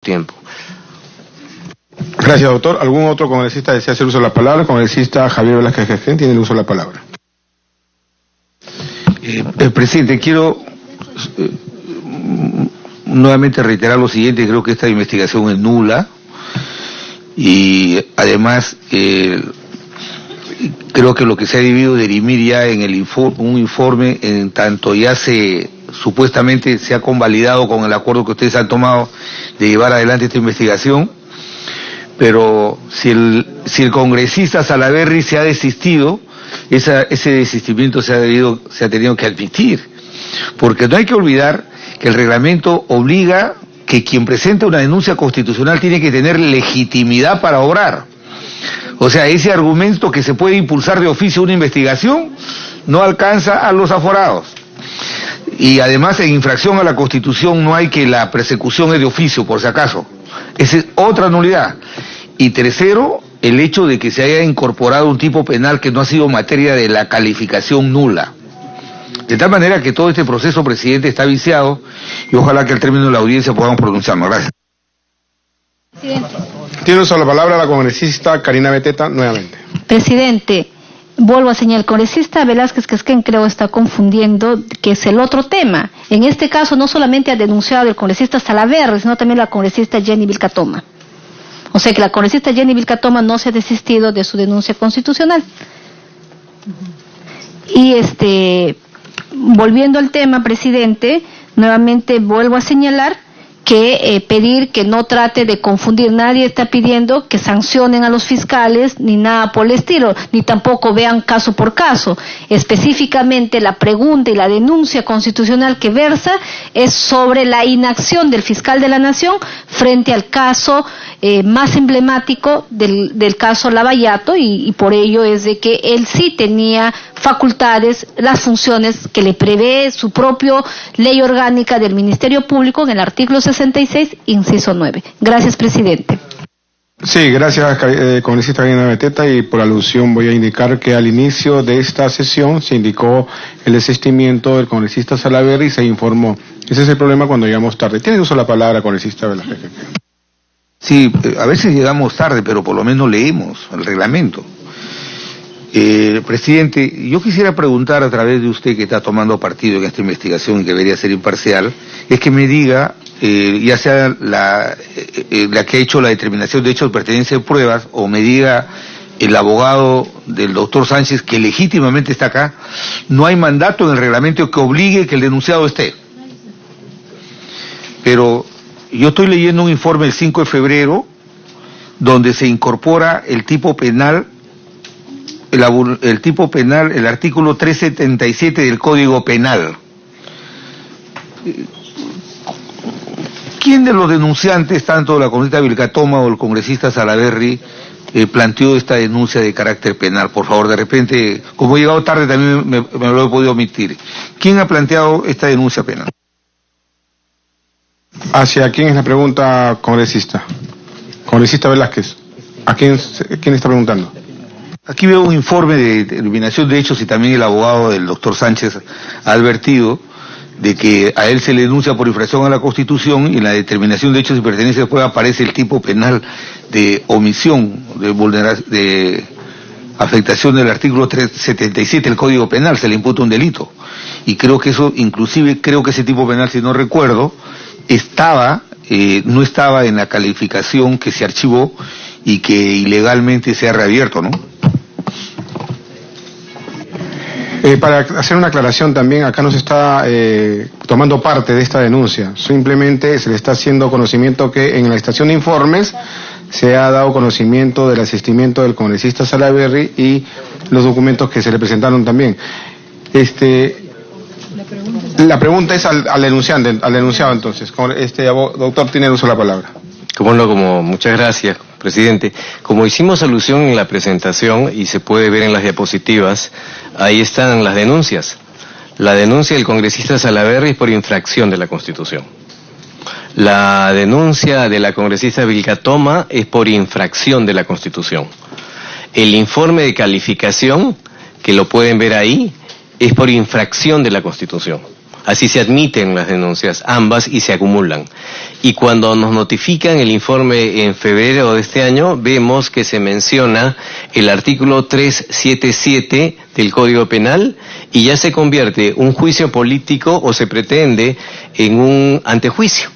tiempo. Gracias, doctor. ¿Algún otro congresista desea hacer uso de la palabra? Congresista Javier Velázquez Gesquén tiene el uso de la palabra. Presidente, quiero nuevamente reiterar lo siguiente. Creo que esta investigación es nula y además creo que lo que se ha debido dirimir ya en un informe, en tanto ya supuestamente se ha convalidado con el acuerdo que ustedes han tomado de llevar adelante esta investigación, pero si el congresista Salaverry se ha desistido, ese desistimiento se ha tenido que admitir, porque no hay que olvidar que el reglamento obliga que quien presenta una denuncia constitucional tiene que tener legitimidad para obrar. O sea, ese argumento que se puede impulsar de oficio una investigación no alcanza a los aforados. Y además, en infracción a la Constitución no hay que la persecución es de oficio, por si acaso. Esa es otra nulidad. Y tercero, el hecho de que se haya incorporado un tipo penal que no ha sido materia de la calificación nula. De tal manera que todo este proceso, presidente, está viciado y ojalá que al término de la audiencia podamos pronunciarnos. Gracias. Presidente. Tiene uso de la palabra la congresista Karina Beteta nuevamente. Presidente, vuelvo a señalar, el congresista Velázquez Gesquén creo está confundiendo que es el otro tema. En este caso no solamente ha denunciado el congresista Salaverry, sino también la congresista Jenny Vilcatoma. O sea que la congresista Jenny Vilcatoma no se ha desistido de su denuncia constitucional. Y volviendo al tema, presidente, nuevamente vuelvo a señalar que pedir que no trate de confundir. Nadie está pidiendo que sancionen a los fiscales ni nada por el estilo, ni tampoco vean caso por caso. Específicamente la pregunta y la denuncia constitucional que versa es sobre la inacción del fiscal de la Nación frente al caso más emblemático del caso Lavallato, y por ello es de que él sí tenía facultades, las funciones que le prevé su propia ley orgánica del Ministerio Público en el artículo 66, inciso 9. Gracias, presidente. Sí, gracias, congresista Karina Beteta, y por alusión voy a indicar que al inicio de esta sesión se indicó el desistimiento del congresista Salaverry y se informó. Ese es el problema cuando llegamos tarde. Tiene uso la palabra, congresista Velázquez. Sí, a veces llegamos tarde, pero por lo menos leemos el reglamento. Presidente, yo quisiera preguntar a través de usted, que está tomando partido en esta investigación y que debería ser imparcial, es que me diga, ya sea la que ha hecho la determinación de hechos de pertenencia de pruebas, o me diga el abogado del doctor Sánchez, que legítimamente está acá, no hay mandato en el reglamento que obligue que el denunciado esté. Pero yo estoy leyendo un informe del 5 de febrero, donde se incorpora el tipo penal, el artículo 377 del Código Penal. ¿Quién de los denunciantes, tanto la congresista Vilcatoma o el congresista Salaverry, planteó esta denuncia de carácter penal? Por favor, de repente, como he llegado tarde también me lo he podido omitir. ¿Quién ha planteado esta denuncia penal? ¿Hacia quién es la pregunta, congresista? Congresista Velázquez, ¿a quién está preguntando? Aquí veo un informe de determinación de hechos y también el abogado del doctor Sánchez ha advertido de que a él se le denuncia por infracción a la Constitución, y en la determinación de hechos y pertenencia de prueba aparece el tipo penal de omisión, de afectación del artículo 377 del Código Penal, se le imputa un delito. Y creo que eso, inclusive creo que ese tipo penal, si no recuerdo, no estaba en la calificación que se archivó y que ilegalmente se ha reabierto, ¿no? Para hacer una aclaración también, acá no se está tomando parte de esta denuncia, simplemente se le está haciendo conocimiento que en la estación de informes se ha dado conocimiento del asistimiento del congresista Salaverry y los documentos que se le presentaron también. La pregunta es al denunciado entonces. Doctor, tiene el uso de la palabra. Muchas gracias, presidente. Como hicimos alusión en la presentación y se puede ver en las diapositivas, ahí están las denuncias. La denuncia del congresista Salaverry es por infracción de la Constitución. La denuncia de la congresista Vilcatoma es por infracción de la Constitución. El informe de calificación, que lo pueden ver ahí, es por infracción de la Constitución. Así se admiten las denuncias, ambas, y se acumulan. Y cuando nos notifican el informe en febrero de este año, vemos que se menciona el artículo 377 del Código Penal y ya se convierte un juicio político o se pretende en un antejuicio,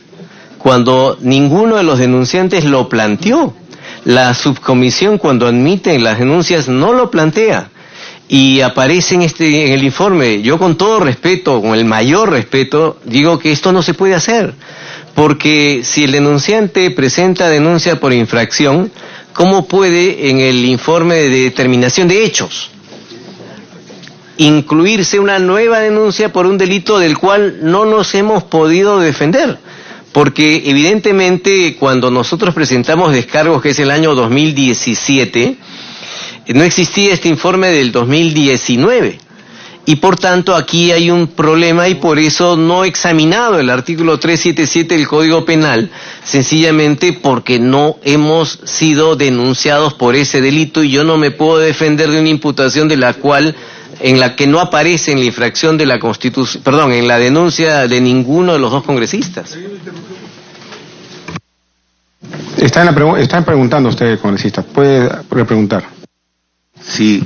cuando ninguno de los denunciantes lo planteó. La subcomisión, cuando admite las denuncias, no lo plantea. Y aparece en el informe. Yo, con todo respeto, con el mayor respeto, digo que esto no se puede hacer, porque si el denunciante presenta denuncia por infracción, ¿cómo puede en el informe de determinación de hechos incluirse una nueva denuncia por un delito del cual no nos hemos podido defender? Porque evidentemente cuando nosotros presentamos descargos, que es el año 2017, no existía este informe del 2019. Y por tanto aquí hay un problema y por eso no he examinado el artículo 377 del Código Penal, sencillamente porque no hemos sido denunciados por ese delito y yo no me puedo defender de una imputación en la que no aparece en la infracción de la Constitución, en la denuncia de ninguno de los dos congresistas. Están preguntando ustedes, congresistas. Puede repreguntar. Sí,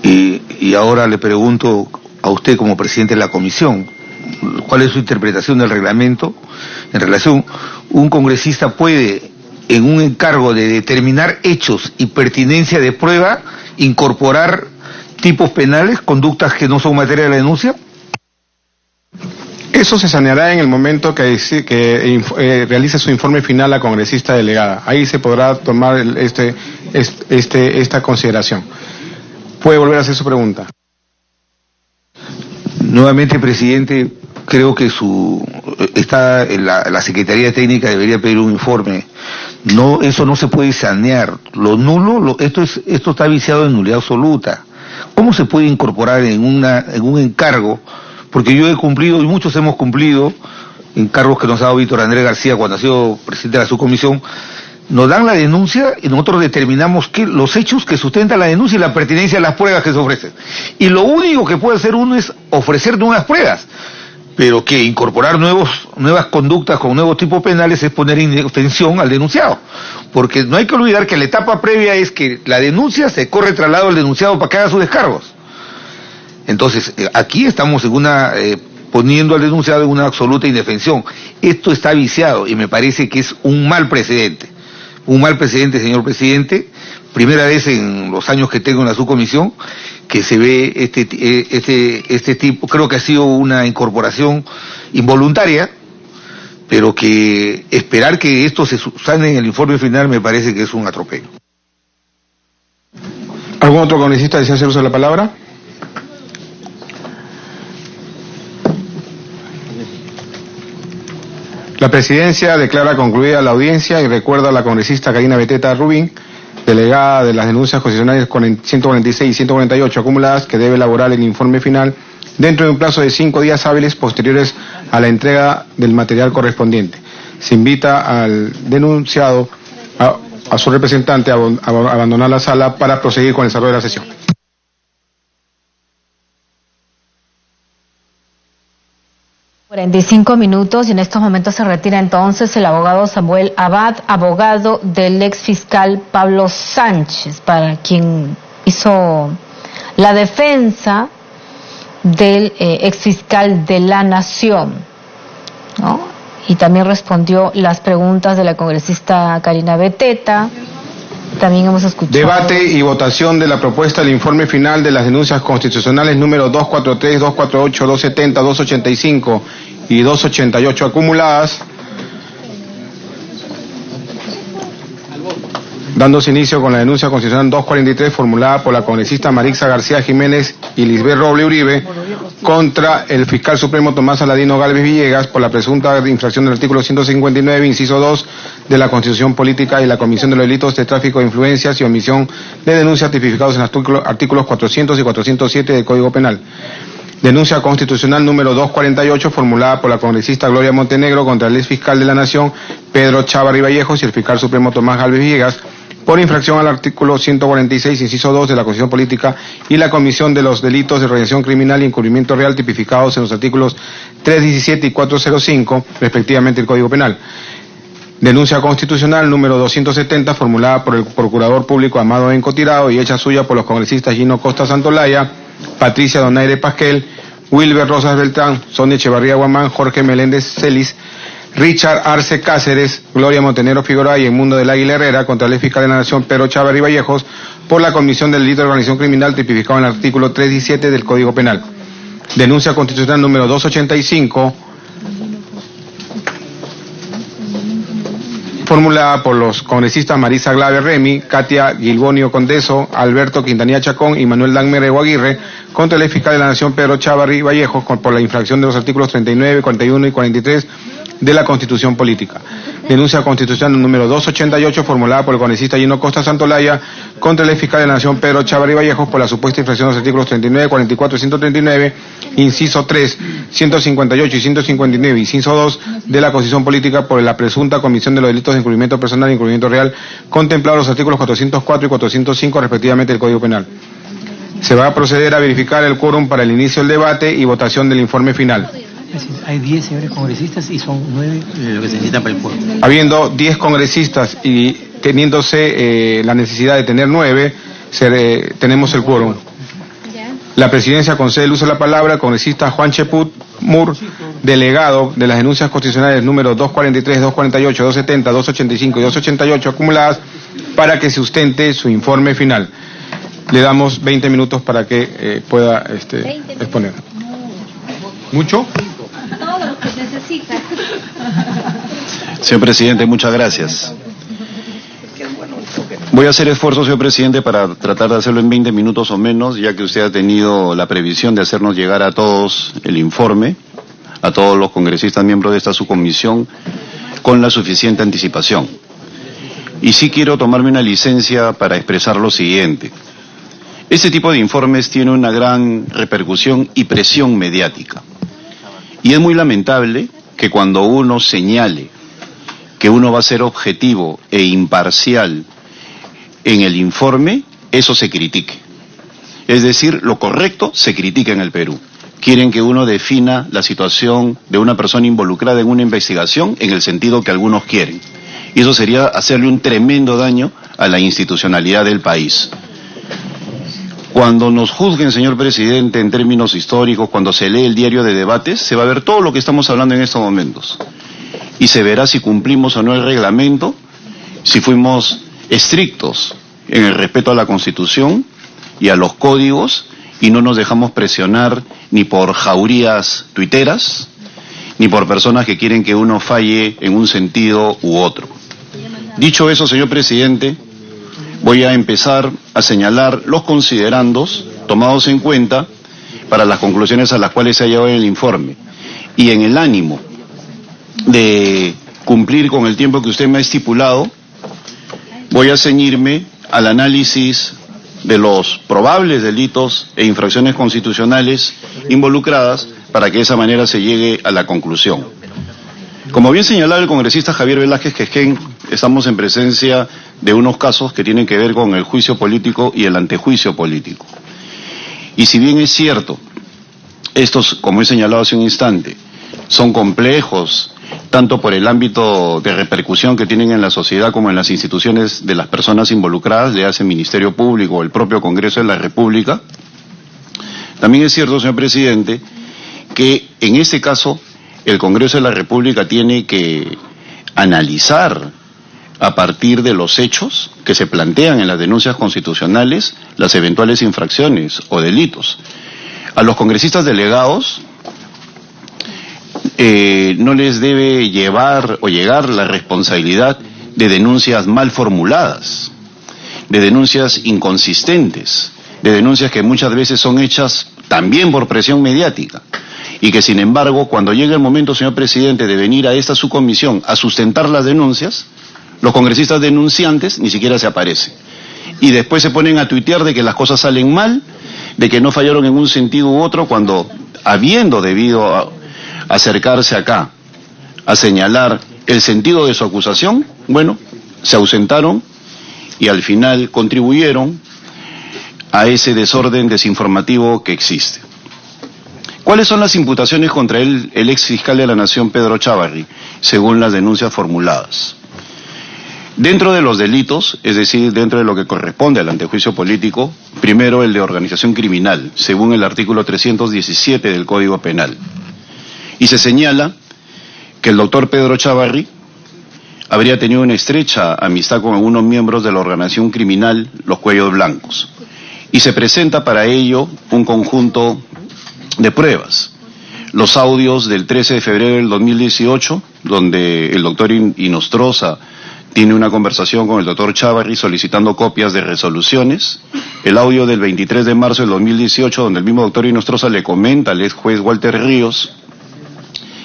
y ahora le pregunto a usted como presidente de la comisión, ¿cuál es su interpretación del reglamento en relación? Un congresista puede, en un encargo de determinar hechos y pertinencia de prueba, incorporar tipos penales, conductas que no son materia de la denuncia. Eso se saneará en el momento que realice su informe final la congresista delegada. Ahí se podrá tomar esta consideración. Puede volver a hacer su pregunta. Nuevamente, presidente, creo que la Secretaría Técnica debería pedir un informe. No, eso no se puede sanear. Lo nulo, esto está viciado en nulidad absoluta. ¿Cómo se puede incorporar en un encargo? Porque yo he cumplido, y muchos hemos cumplido, encargos que nos ha dado Víctor Andrés García cuando ha sido presidente de la subcomisión. Nos dan la denuncia y nosotros determinamos los hechos que sustentan la denuncia y la pertinencia de las pruebas que se ofrecen. Y lo único que puede hacer uno es ofrecer nuevas pruebas. Pero que incorporar nuevas conductas con nuevos tipos penales es poner en indefensión al denunciado. Porque no hay que olvidar que la etapa previa es que la denuncia se corre traslado al denunciado para que haga sus descargos. Entonces, aquí estamos poniendo al denunciado en una absoluta indefensión. Esto está viciado y me parece que es un mal precedente. Un mal precedente, señor presidente. Primera vez en los años que tengo en la subcomisión que se ve este tipo. Creo que ha sido una incorporación involuntaria, pero que esperar que esto se subsane en el informe final me parece que es un atropello. ¿Algún otro congresista desea hacer uso de la palabra? La presidencia declara concluida la audiencia y recuerda a la congresista Karina Beteta Rubín, delegada de las denuncias constitucionales 146 y 148 acumuladas, que debe elaborar el informe final dentro de un plazo de 5 días hábiles posteriores a la entrega del material correspondiente. Se invita al denunciado, a su representante, a abandonar la sala para proseguir con el desarrollo de la sesión. ...45 y en estos momentos se retira entonces el abogado Samuel Abad, abogado del ex fiscal Pablo Sánchez, para quien hizo la defensa del ex fiscal de la Nación, ¿no? Y también respondió las preguntas de la congresista Karina Beteta. También hemos escuchado... Debate y votación de la propuesta del informe final de las denuncias constitucionales número 243, 248, 270, 285 y 288 acumuladas. Dándose inicio con la denuncia constitucional 243 formulada por la congresista Marixa García Jiménez y Lisbeth Roble Uribe contra el fiscal supremo Tomás Aladino Gálvez Villegas por la presunta infracción del artículo 159, inciso 2 de la Constitución Política y la comisión de los delitos de tráfico de influencias y omisión de denuncias tipificados en los artículos 400 y 407 del Código Penal. Denuncia constitucional número 248 formulada por la congresista Gloria Montenegro contra el ex fiscal de la Nación Pedro Chávarri Vallejos y el fiscal supremo Tomás Gálvez Villegas por infracción al artículo 146, inciso 2 de la Constitución Política y la comisión de los delitos de organización criminal y encubrimiento real tipificados en los artículos 317 y 405, respectivamente, del Código Penal. Denuncia constitucional número 270, formulada por el Procurador Público Amado Enco Tirado y hecha suya por los congresistas Gino Costa Santolaya, Patricia Donaire Pasquel, Wilber Rosas Beltrán, Sonia Echevarría Guamán, Jorge Meléndez Celis, Richard Arce Cáceres, Gloria Montenegro Figueroa y Edmundo del Águila Herrera contra el fiscal de la Nación Pedro Chávarri Vallejos por la comisión del delito de organización criminal tipificado en el artículo 317 del Código Penal. Denuncia constitucional número 285, formulada por los congresistas Marisa Glave Remy, Katia Gilbonio Condeso, Alberto Quintanilla Chacón y Manuel Danmerego Aguirre contra el fiscal de la Nación Pedro Chávarri Vallejos por la infracción de los artículos 39, 41 y 43 de la Constitución Política. Denuncia constitucional número 288, formulada por el congresista Gino Costa Santolaya contra el fiscal de la Nación Pedro Chávarri Vallejos por la supuesta infracción de los artículos 39, 44 y 139, inciso 3, 158 y 159, inciso 2 de la Constitución Política por la presunta comisión de los delitos de encubrimiento personal y encubrimiento real contemplados en los artículos 404 y 405 respectivamente del Código Penal. Se va a proceder a verificar el quórum para el inicio del debate y votación del informe final. Hay 10 señores congresistas y son 9 lo que se necesitan para el quórum. Habiendo 10 congresistas y teniéndose la necesidad de tener 9, tenemos el quórum. La presidencia concede el uso de la palabra al congresista Juan Cheput Mur, delegado de las denuncias constitucionales números 243, 248, 270, 285 y 288 acumuladas para que sustente su informe final. Le damos 20 minutos para que pueda exponer. ¿Mucho? Todo lo que necesita. Señor presidente, muchas gracias. Voy a hacer esfuerzo, señor presidente, para tratar de hacerlo en 20 minutos o menos, ya que usted ha tenido la previsión de hacernos llegar a todos el informe, a todos los congresistas miembros de esta subcomisión, con la suficiente anticipación. Y sí quiero tomarme una licencia para expresar lo siguiente. Este tipo de informes tiene una gran repercusión y presión mediática. Y es muy lamentable que cuando uno señale que uno va a ser objetivo e imparcial en el informe, eso se critique. Es decir, lo correcto se critica en el Perú. Quieren que uno defina la situación de una persona involucrada en una investigación en el sentido que algunos quieren. Y eso sería hacerle un tremendo daño a la institucionalidad del país. Cuando nos juzguen, señor presidente, en términos históricos, cuando se lee el diario de debates, se va a ver todo lo que estamos hablando en estos momentos. Y se verá si cumplimos o no el reglamento, si fuimos estrictos en el respeto a la Constitución y a los códigos, y no nos dejamos presionar ni por jaurías tuiteras, ni por personas que quieren que uno falle en un sentido u otro. Dicho eso, señor presidente, voy a empezar a señalar los considerandos tomados en cuenta para las conclusiones a las cuales se ha llegado en el informe. Y en el ánimo de cumplir con el tiempo que usted me ha estipulado, voy a ceñirme al análisis de los probables delitos e infracciones constitucionales involucradas para que de esa manera se llegue a la conclusión. Como bien señalaba el congresista Javier Velázquez Quesquén, estamos en presencia de unos casos que tienen que ver con el juicio político y el antejuicio político. Y si bien es cierto, estos, como he señalado hace un instante, son complejos, tanto por el ámbito de repercusión que tienen en la sociedad como en las instituciones de las personas involucradas, le hace el Ministerio Público o el propio Congreso de la República, también es cierto, señor presidente, que en este caso el Congreso de la República tiene que analizar a partir de los hechos que se plantean en las denuncias constitucionales las eventuales infracciones o delitos. A los congresistas delegados no les debe llevar o llegar la responsabilidad de denuncias mal formuladas, de denuncias inconsistentes, de denuncias que muchas veces son hechas también por presión mediática. Y que sin embargo, cuando llegue el momento, señor presidente, de venir a esta subcomisión a sustentar las denuncias, los congresistas denunciantes ni siquiera se aparecen. Y después se ponen a tuitear de que las cosas salen mal, de que no fallaron en un sentido u otro, cuando habiendo debido acercarse acá a señalar el sentido de su acusación, bueno, se ausentaron y al final contribuyeron a ese desorden desinformativo que existe. ¿Cuáles son las imputaciones contra el ex fiscal de la Nación, Pedro Chávarri, según las denuncias formuladas? Dentro de los delitos, es decir, dentro de lo que corresponde al antejuicio político, primero el de organización criminal, según el artículo 317 del Código Penal. Y se señala que el doctor Pedro Chávarri habría tenido una estrecha amistad con algunos miembros de la organización criminal Los Cuellos Blancos. Y se presenta para ello un conjunto de pruebas. Los audios del 13 de febrero del 2018, donde el doctor Inostroza tiene una conversación con el doctor Chávarri solicitando copias de resoluciones. El audio del 23 de marzo del 2018, donde el mismo doctor Inostroza le comenta al ex juez Walter Ríos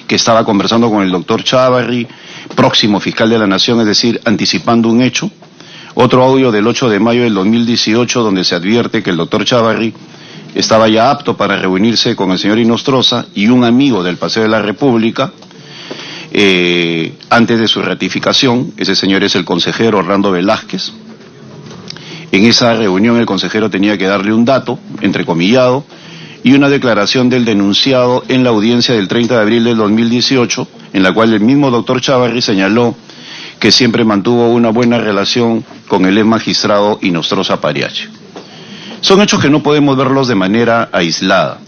que estaba conversando con el doctor Chávarri, próximo fiscal de la Nación, es decir, anticipando un hecho. Otro audio del 8 de mayo del 2018, donde se advierte que el doctor Chávarri estaba ya apto para reunirse con el señor Inostroza y un amigo del Paseo de la República, antes de su ratificación. Ese señor es el consejero Orlando Velázquez. En esa reunión el consejero tenía que darle un dato, entrecomillado, y una declaración del denunciado en la audiencia del 30 de abril del 2018, en la cual el mismo doctor Chávarri señaló que siempre mantuvo una buena relación con el ex magistrado Inostroza Pariache. Son hechos que no podemos verlos de manera aislada.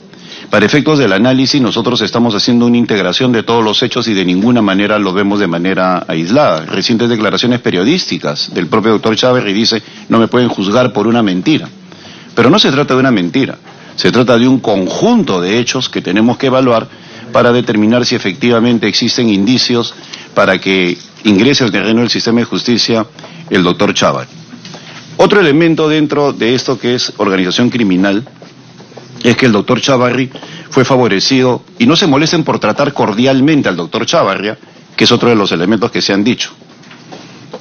Para efectos del análisis, nosotros estamos haciendo una integración de todos los hechos y de ninguna manera los vemos de manera aislada. Recientes declaraciones periodísticas del propio doctor Chávarri dice: no me pueden juzgar por una mentira. Pero no se trata de una mentira, se trata de un conjunto de hechos que tenemos que evaluar para determinar si efectivamente existen indicios para que ingrese al terreno del sistema de justicia el doctor Chávarri. Otro elemento dentro de esto que es organización criminal es que el doctor Chávarri fue favorecido, y no se molesten por tratar cordialmente al doctor Chávarri, que es otro de los elementos que se han dicho,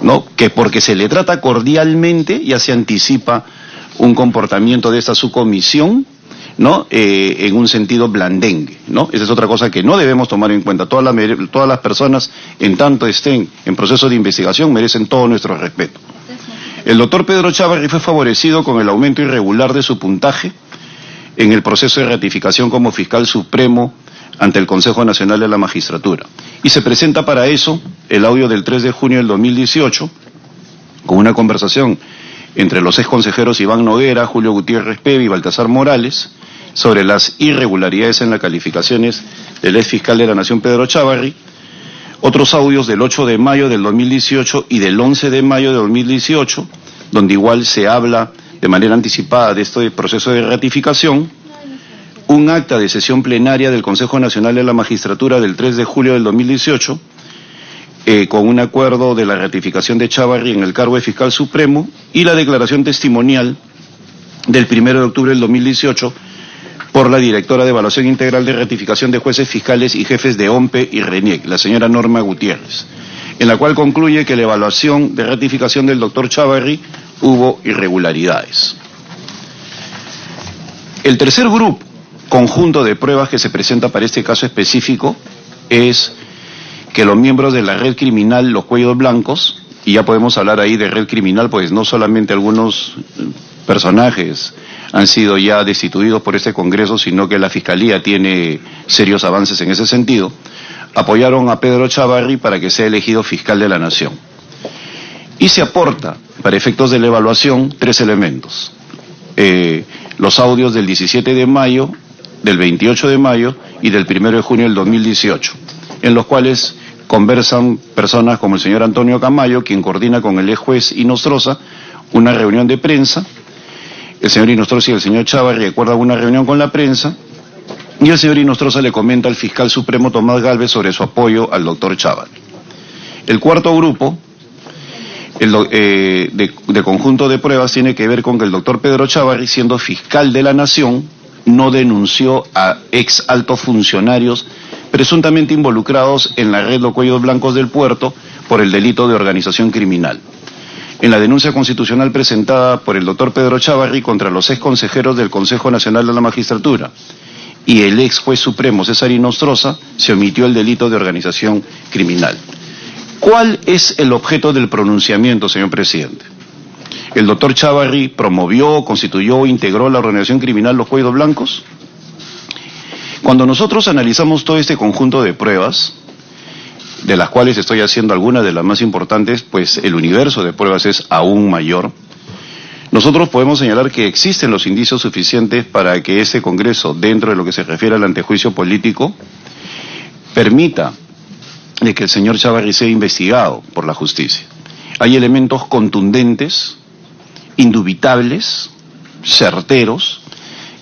¿no? Que porque se le trata cordialmente ya se anticipa un comportamiento de esta subcomisión, ¿no? En un sentido blandengue, ¿no? Esa es otra cosa que no debemos tomar en cuenta. Todas las personas, en tanto estén en proceso de investigación, merecen todo nuestro respeto. El doctor Pedro Chávarri fue favorecido con el aumento irregular de su puntaje en el proceso de ratificación como fiscal supremo ante el Consejo Nacional de la Magistratura. Y se presenta para eso el audio del 3 de junio del 2018, con una conversación entre los ex consejeros Iván Noguera, Julio Gutiérrez Pevi y Baltasar Morales sobre las irregularidades en las calificaciones del ex fiscal de la Nación, Pedro Chávarri. Otros audios del 8 de mayo del 2018 y del 11 de mayo de 2018, donde igual se habla de manera anticipada de este proceso de ratificación. Un acta de sesión plenaria del Consejo Nacional de la Magistratura del 3 de julio del 2018, con un acuerdo de la ratificación de Chávarri en el cargo de fiscal supremo, y la declaración testimonial del 1 de octubre del 2018 por la directora de Evaluación Integral de Ratificación de Jueces Fiscales y Jefes de OMPE y RENIEC, la señora Norma Gutiérrez, en la cual concluye que la evaluación de ratificación del doctor Chávarri hubo irregularidades. El tercer grupo, conjunto de pruebas que se presenta para este caso específico, es que los miembros de la red criminal Los Cuellos Blancos, y ya podemos hablar ahí de red criminal, pues no solamente algunos personajes han sido ya destituidos por este Congreso, sino que la Fiscalía tiene serios avances en ese sentido, apoyaron a Pedro Chávarri para que sea elegido fiscal de la Nación. Y se aporta, para efectos de la evaluación, 3 elementos. Los audios del 17 de mayo, del 28 de mayo y del 1 de junio del 2018, en los cuales conversan personas como el señor Antonio Camayo, quien coordina con el ex juez Inostroza una reunión de prensa. El señor Inostroza y el señor Chávarri recuerdan una reunión con la prensa, y el señor Inostroza le comenta al fiscal supremo Tomás Gálvez sobre su apoyo al doctor Chávarri. El cuarto grupo de conjunto de pruebas tiene que ver con que el doctor Pedro Chávarri, siendo fiscal de la Nación, no denunció a ex altos funcionarios presuntamente involucrados en la red Los Cuellos Blancos del Puerto por el delito de organización criminal. En la denuncia constitucional presentada por el doctor Pedro Chávarri contra los ex consejeros del Consejo Nacional de la Magistratura y el ex juez supremo César Inostroza, se omitió el delito de organización criminal. ¿Cuál es el objeto del pronunciamiento, señor presidente? ¿El doctor Chávarri promovió, constituyó, integró la organización criminal Los Cuellos Blancos? Cuando nosotros analizamos todo este conjunto de pruebas, de las cuales estoy haciendo algunas de las más importantes, pues el universo de pruebas es aún mayor, nosotros podemos señalar que existen los indicios suficientes para que este Congreso, dentro de lo que se refiere al antejuicio político, permita de que el señor Chávarri sea investigado por la justicia. Hay elementos contundentes, indubitables, certeros,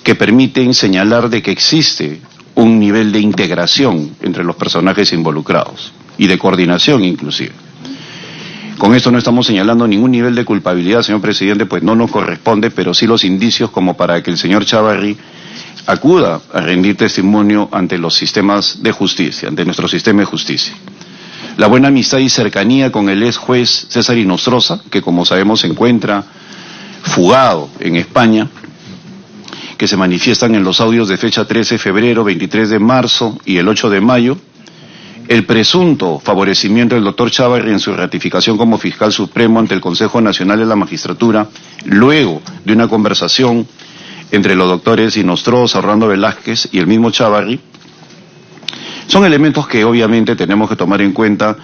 que permiten señalar de que existe un nivel de integración entre los personajes involucrados y de coordinación inclusive. Con esto no estamos señalando ningún nivel de culpabilidad, señor presidente, pues no nos corresponde, pero sí los indicios como para que el señor Chávarri acuda a rendir testimonio ante los sistemas de justicia, ante nuestro sistema de justicia. La buena amistad y cercanía con el ex juez César Inostroza, que como sabemos se encuentra fugado en España, que se manifiestan en los audios de fecha 13 de febrero, 23 de marzo y el 8 de mayo, el presunto favorecimiento del doctor Chávarri en su ratificación como fiscal supremo ante el Consejo Nacional de la Magistratura, luego de una conversación entre los doctores Inostroza, Orlando Velázquez y el mismo Chávarri, son elementos que obviamente tenemos que tomar en cuenta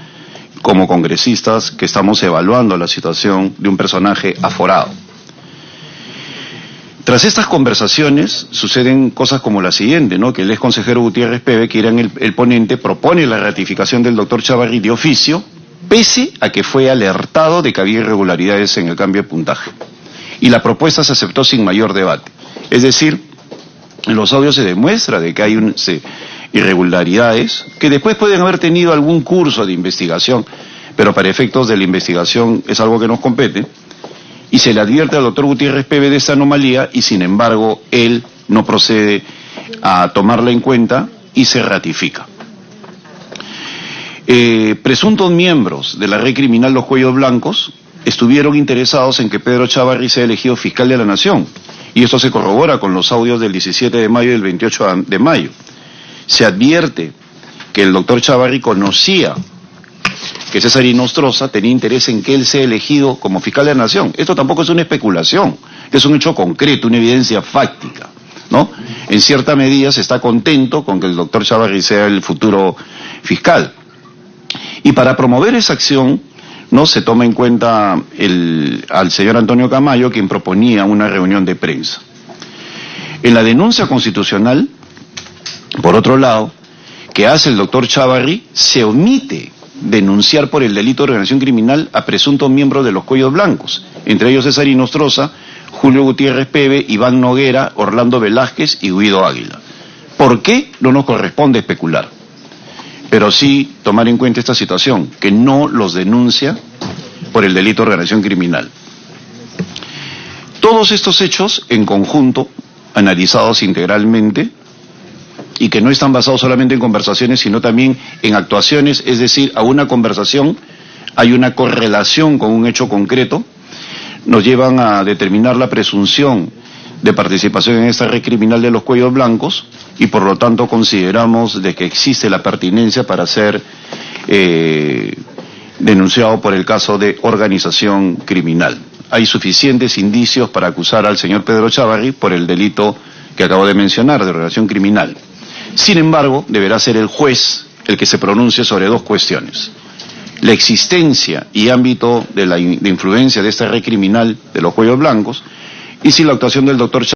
como congresistas que estamos evaluando la situación de un personaje aforado. Tras estas conversaciones suceden cosas como la siguiente, ¿no? Que el ex consejero Gutiérrez Peve, que era el ponente, propone la ratificación del doctor Chávarri de oficio, pese a que fue alertado de que había irregularidades en el cambio de puntaje. Y la propuesta se aceptó sin mayor debate. Es decir, en los audios se demuestra de que hay irregularidades que después pueden haber tenido algún curso de investigación, pero para efectos de la investigación es algo que nos compete. Y se le advierte al doctor Gutiérrez Peve de esta anomalía y sin embargo él no procede a tomarla en cuenta y se ratifica. Presuntos miembros de la red criminal Los Cuellos Blancos estuvieron interesados en que Pedro Chávarri sea elegido fiscal de la Nación y esto se corrobora con los audios del 17 de mayo y del 28 de mayo. Se advierte que el doctor Chávarri conocía que César Inostroza tenía interés en que él sea elegido como fiscal de la Nación. Esto tampoco es una especulación, es un hecho concreto, una evidencia fáctica, ¿no? En cierta medida se está contento con que el doctor Chávarri sea el futuro fiscal. Y para promover esa acción, ¿no? Se toma en cuenta al señor Antonio Camayo, quien proponía una reunión de prensa. En la denuncia constitucional, por otro lado, que hace el doctor Chávarri, se omite denunciar por el delito de organización criminal a presuntos miembros de Los Cuellos Blancos, entre ellos César Inostroza, Julio Gutiérrez Peve, Iván Noguera, Orlando Velázquez y Guido Águila. ¿Por qué? No nos corresponde especular, pero sí tomar en cuenta esta situación, que no los denuncia por el delito de organización criminal. Todos estos hechos en conjunto, analizados integralmente, y que no están basados solamente en conversaciones, sino también en actuaciones, es decir, a una conversación hay una correlación con un hecho concreto, nos llevan a determinar la presunción de participación en esta red criminal de Los Cuellos Blancos y por lo tanto consideramos de que existe la pertinencia para ser denunciado por el caso de organización criminal. Hay suficientes indicios para acusar al señor Pedro Chávarri por el delito que acabo de mencionar, de organización criminal. Sin embargo, deberá ser el juez el que se pronuncie sobre dos cuestiones: la existencia y ámbito de influencia de esta red criminal de Los Cuellos Blancos, y si la actuación del doctor